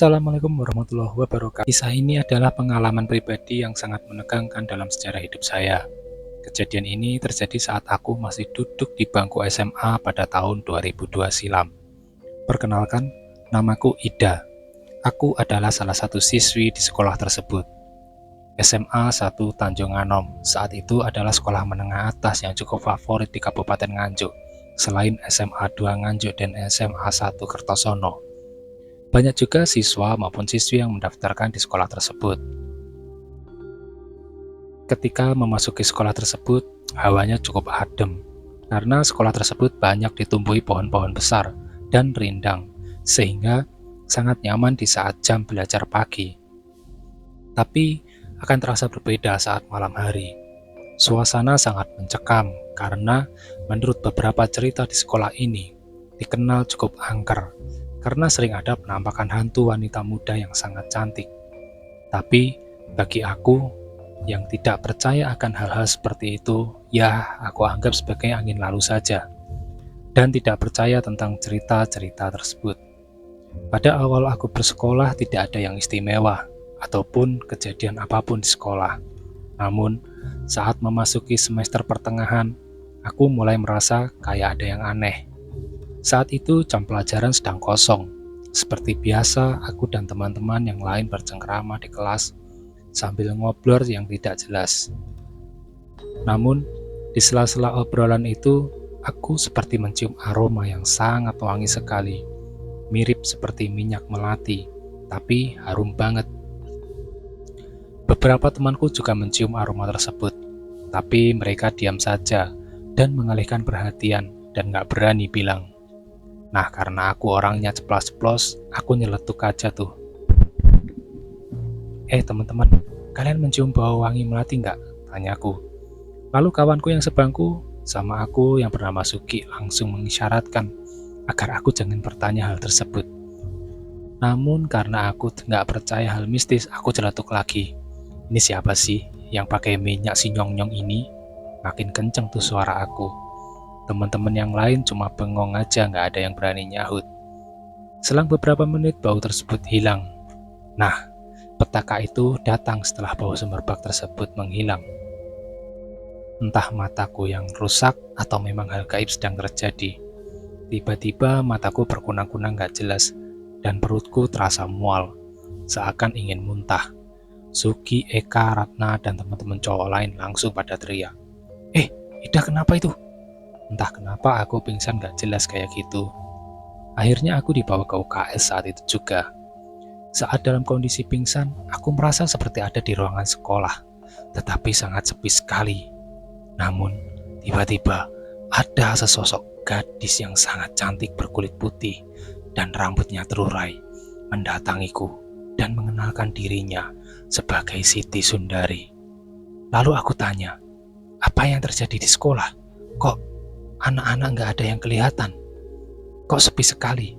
Assalamualaikum warahmatullahi wabarakatuh. Kisah ini adalah pengalaman pribadi yang sangat menegangkan dalam sejarah hidup saya. Kejadian ini terjadi saat aku masih duduk di bangku SMA pada tahun 2002 silam. Perkenalkan, namaku Ida. Aku adalah salah satu siswi di sekolah tersebut. SMA 1 Tanjung Anom saat itu adalah sekolah menengah atas yang cukup favorit di Kabupaten Nganjuk, selain SMA 2 Nganjuk dan SMA 1 Kertosono. Banyak juga siswa maupun siswi yang mendaftarkan di sekolah tersebut. Ketika memasuki sekolah tersebut, hawanya cukup adem, karena sekolah tersebut banyak ditumbuhi pohon-pohon besar dan rindang, sehingga sangat nyaman di saat jam belajar pagi. Tapi, akan terasa berbeda saat malam hari. Suasana sangat mencekam, karena menurut beberapa cerita di sekolah ini, dikenal cukup angker, karena sering ada penampakan hantu wanita muda yang sangat cantik. Tapi bagi aku yang tidak percaya akan hal-hal seperti itu, ya aku anggap sebagai angin lalu saja, dan tidak percaya tentang cerita-cerita tersebut. Pada awal aku bersekolah tidak ada yang istimewa, ataupun kejadian apapun di sekolah. Namun, saat memasuki semester pertengahan, aku mulai merasa kayak ada yang aneh. Saat itu jam pelajaran sedang kosong. Seperti biasa, aku dan teman-teman yang lain bercengkrama di kelas sambil ngobrol yang tidak jelas. Namun, di sela-sela obrolan itu, aku seperti mencium aroma yang sangat wangi sekali. Mirip seperti minyak melati, tapi harum banget. Beberapa temanku juga mencium aroma tersebut, tapi mereka diam saja dan mengalihkan perhatian dan gak berani bilang. Nah, karena aku orangnya ceplas-ceplos, aku nyeletuk aja tuh. Teman-teman, kalian mencium bau wangi melati nggak? Tanyaku. Lalu kawanku yang sebangku sama aku yang pernah masuki langsung mengisyaratkan agar aku jangan bertanya hal tersebut. Namun karena aku nggak percaya hal mistis, aku celetuk lagi. Ini siapa sih yang pakai minyak si nyong-nyong ini? Makin kenceng tuh suara aku. Teman-teman yang lain cuma bengong aja, nggak ada yang berani nyahut. Selang beberapa menit bau tersebut hilang. Nah, petaka itu datang setelah bau semerbak tersebut menghilang. Entah mataku yang rusak atau memang hal gaib sedang terjadi. Tiba-tiba mataku berkunang-kunang gak jelas dan perutku terasa mual, seakan ingin muntah. Sugi, Eka, Ratna, dan teman-teman cowok lain langsung pada teriak. Ida, kenapa itu? Entah kenapa aku pingsan gak jelas kayak gitu. Akhirnya aku dibawa ke UKS saat itu juga. Saat dalam kondisi pingsan, aku merasa seperti ada di ruangan sekolah, tetapi sangat sepi sekali. Namun, tiba-tiba ada sesosok gadis yang sangat cantik berkulit putih dan rambutnya terurai mendatangiku dan mengenalkan dirinya sebagai Siti Sundari. Lalu aku tanya, apa yang terjadi di sekolah? Kok anak-anak nggak ada yang kelihatan? Kok sepi sekali?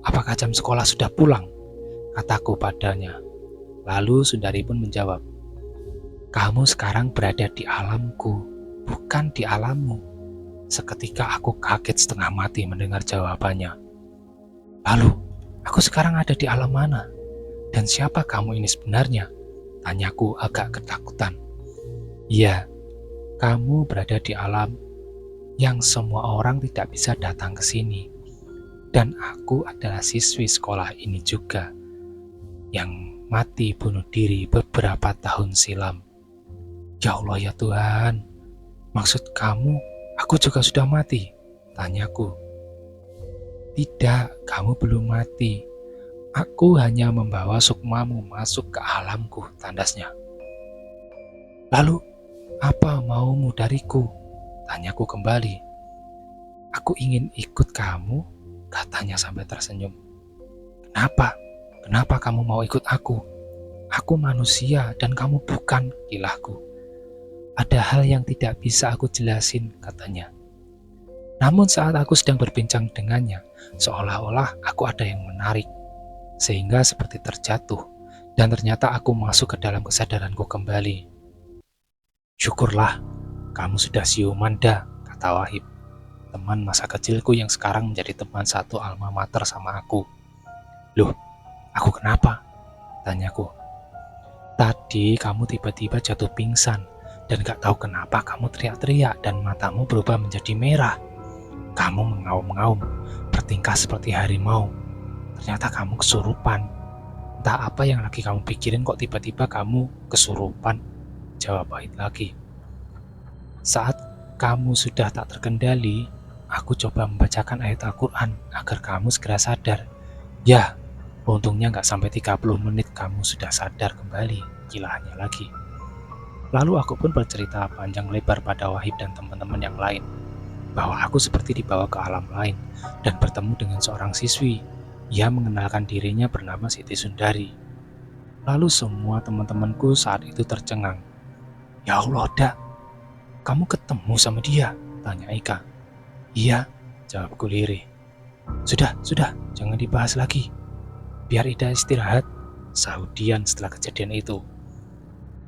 Apakah jam sekolah sudah pulang? Kataku padanya. Lalu Sundari pun menjawab, kamu sekarang berada di alamku, bukan di alammu. Seketika aku kaget setengah mati mendengar jawabannya. Lalu, aku sekarang ada di alam mana? Dan siapa kamu ini sebenarnya? Tanyaku agak ketakutan. Iya, kamu berada di alam yang semua orang tidak bisa datang ke sini. Dan aku adalah siswi sekolah ini juga, yang mati bunuh diri beberapa tahun silam. Ya Allah ya Tuhan, maksud kamu aku juga sudah mati? Tanyaku. Tidak, kamu belum mati. Aku hanya membawa sukmamu masuk ke alamku, tandasnya. Lalu, apa maumu dariku? Tanyaku kembali. Aku ingin ikut kamu, katanya sampai tersenyum. Kenapa? Kenapa kamu mau ikut aku? Aku manusia dan kamu bukan, gilahku. Ada hal yang tidak bisa aku jelasin, katanya. Namun saat aku sedang berbincang dengannya, seolah-olah aku ada yang menarik, sehingga seperti terjatuh, dan ternyata aku masuk ke dalam kesadaranku kembali. Syukurlah, kamu sudah siuman dah, kata Wahib, teman masa kecilku yang sekarang menjadi teman satu alma mater sama aku. Loh, Aku kenapa? Tanyaku. Tadi kamu tiba-tiba jatuh pingsan dan gak tahu kenapa kamu teriak-teriak dan matamu berubah menjadi merah. Kamu mengaum-ngaum, bertingkah seperti harimau. Ternyata kamu kesurupan. Entah apa yang lagi kamu pikirin kok tiba-tiba kamu kesurupan, jawab Wahid lagi. Saat kamu sudah tak terkendali, aku coba membacakan ayat Al-Quran agar kamu segera sadar. Ya, untungnya gak sampai 30 menit kamu sudah sadar kembali, kilahnya lagi. Lalu aku pun bercerita panjang lebar pada Wahid dan teman-teman yang lain, bahwa aku seperti dibawa ke alam lain dan bertemu dengan seorang siswi. Ia mengenalkan dirinya bernama Siti Sundari. Lalu semua teman-temanku saat itu tercengang. Ya Allah, Dak, kamu ketemu sama dia? Tanya Ika. Iya, jawabku lirih. Sudah, jangan dibahas lagi. Biar Ida istirahat, sahut Dian setelah kejadian itu.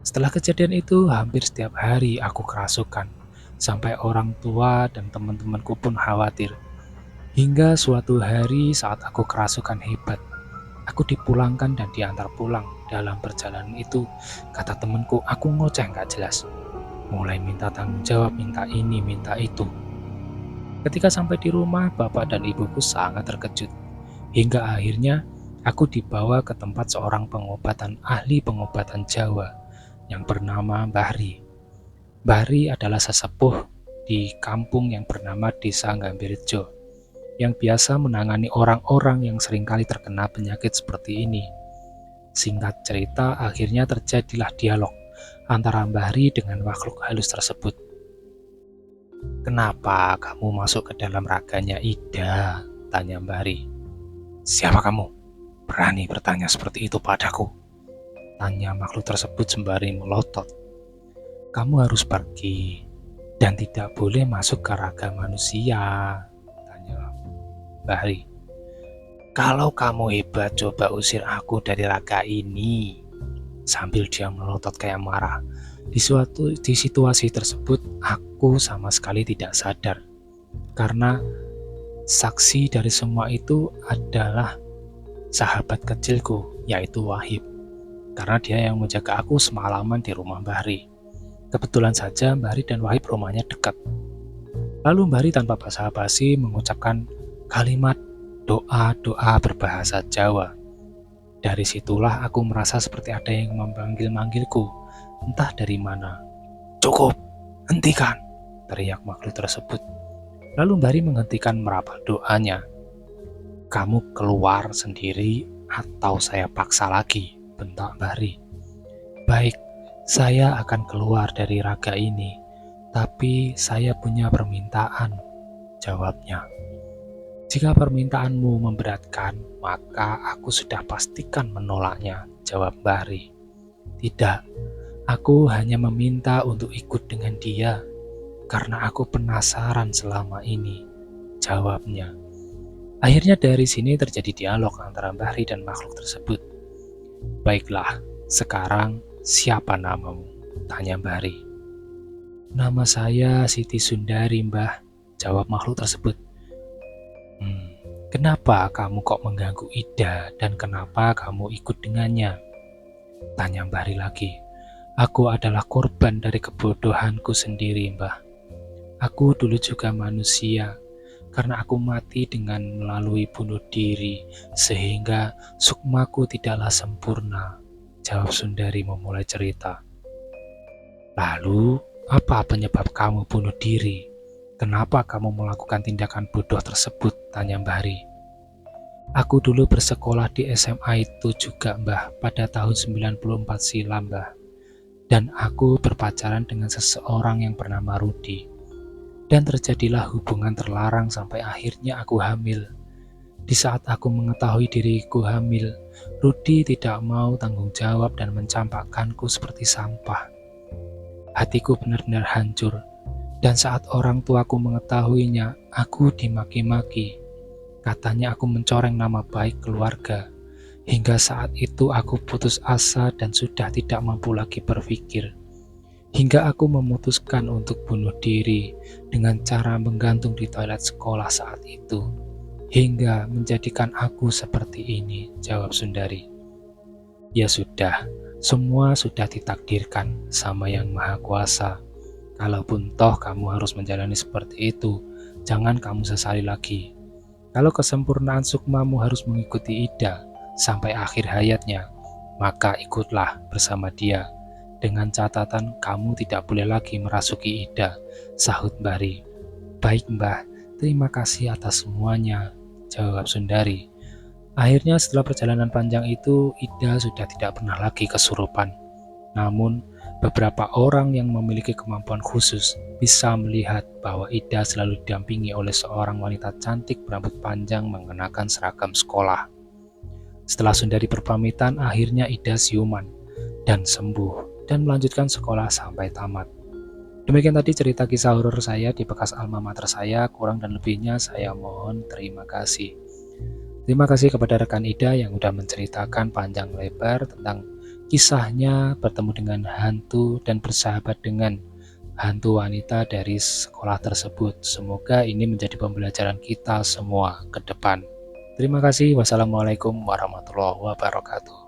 Setelah kejadian itu, hampir setiap hari aku kerasukan, sampai orang tua dan teman-temanku pun khawatir. Hingga suatu hari saat aku kerasukan hebat, aku dipulangkan dan diantar pulang. Dalam perjalanan itu, kata temanku, aku ngoceh gak jelas. Mulai minta tanggung jawab, minta ini, minta itu. Ketika sampai di rumah, bapak dan ibuku sangat terkejut. Hingga akhirnya, aku dibawa ke tempat seorang ahli pengobatan Jawa yang bernama Bahri. Bahri adalah sesepuh di kampung yang bernama Desa Gambirjo, yang biasa menangani orang-orang yang seringkali terkena penyakit seperti ini. Singkat cerita, akhirnya terjadilah dialog antara Bahri dengan makhluk halus tersebut. Kenapa kamu masuk ke dalam raganya Ida? Tanya Bahri. Siapa kamu? Berani bertanya seperti itu padaku? Tanya makhluk tersebut sembari melotot. Kamu harus pergi dan tidak boleh masuk ke raga manusia, tanya Bahri. Kalau kamu hebat, coba usir aku dari raga ini. Sambil dia melotot kayak marah. Di situasi tersebut, aku sama sekali tidak sadar. Karena saksi dari semua itu adalah sahabat kecilku, yaitu Wahib. Karena dia yang menjaga aku semalaman di rumah Bahri. Kebetulan saja Bahri dan Wahib rumahnya dekat. Lalu Bahri tanpa basa-basi mengucapkan kalimat doa-doa berbahasa Jawa. Dari situlah aku merasa seperti ada yang memanggil-manggilku, entah dari mana. Cukup, hentikan, teriak makhluk tersebut. Lalu Bahri menghentikan merapal doanya. Kamu keluar sendiri atau saya paksa lagi, bentak Bahri. Baik, saya akan keluar dari raga ini, tapi saya punya permintaan, jawabnya. Jika permintaanmu memberatkan, maka aku sudah pastikan menolaknya, jawab Bahri. Tidak, aku hanya meminta untuk ikut dengan dia, karena aku penasaran selama ini, jawabnya. Akhirnya dari sini terjadi dialog antara Bahri dan makhluk tersebut. Baiklah, sekarang siapa namamu? Tanya Bahri. Nama saya Siti Sundari, Mbah, jawab makhluk tersebut. Kenapa kamu kok mengganggu Ida dan kenapa kamu ikut dengannya? Tanya Bahri lagi. Aku adalah korban dari kebodohanku sendiri, Mbah. Aku dulu juga manusia. Karena aku mati dengan melalui bunuh diri, sehingga sukmaku tidaklah sempurna, jawab Sundari memulai cerita. Lalu, apa penyebab kamu bunuh diri? Kenapa kamu melakukan tindakan bodoh tersebut? Tanya Bahri. Aku dulu bersekolah di SMA itu juga, Mbah, pada tahun 94 silam, Mbah. Dan aku berpacaran dengan seseorang yang bernama Rudi. Dan terjadilah hubungan terlarang sampai akhirnya aku hamil. Di saat aku mengetahui diriku hamil, Rudi tidak mau tanggung jawab dan mencampakkanku seperti sampah. Hatiku benar-benar hancur, dan saat orang tuaku mengetahuinya, aku dimaki-maki. Katanya aku mencoreng nama baik keluarga. Hingga saat itu aku putus asa dan sudah tidak mampu lagi berpikir. Hingga aku memutuskan untuk bunuh diri dengan cara menggantung di toilet sekolah saat itu. hingga menjadikan aku seperti ini, jawab Sundari. Ya sudah, semua sudah ditakdirkan sama Yang Maha Kuasa. Kalaupun toh kamu harus menjalani seperti itu, jangan kamu sesali lagi. Kalau kesempurnaan sukmamu harus mengikuti Ida sampai akhir hayatnya, maka ikutlah bersama dia. Dengan catatan kamu tidak boleh lagi merasuki Ida, sahut Bari. Baik Mbah, terima kasih atas semuanya, jawab Sundari. Akhirnya setelah perjalanan panjang itu, Ida sudah tidak pernah lagi kesurupan. Namun, beberapa orang yang memiliki kemampuan khusus bisa melihat bahwa Ida selalu didampingi oleh seorang wanita cantik berambut panjang mengenakan seragam sekolah. Setelah Sundari berpamitan, akhirnya Ida siuman dan sembuh dan melanjutkan sekolah sampai tamat. Demikian tadi cerita kisah horor saya di bekas alma mater saya. Kurang dan lebihnya saya mohon terima kasih. Terima kasih kepada rekan Ida yang sudah menceritakan panjang lebar tentang kisahnya bertemu dengan hantu dan bersahabat dengan hantu wanita dari sekolah tersebut. Semoga ini menjadi pembelajaran kita semua ke depan. Terima kasih. Wassalamualaikum warahmatullahi wabarakatuh.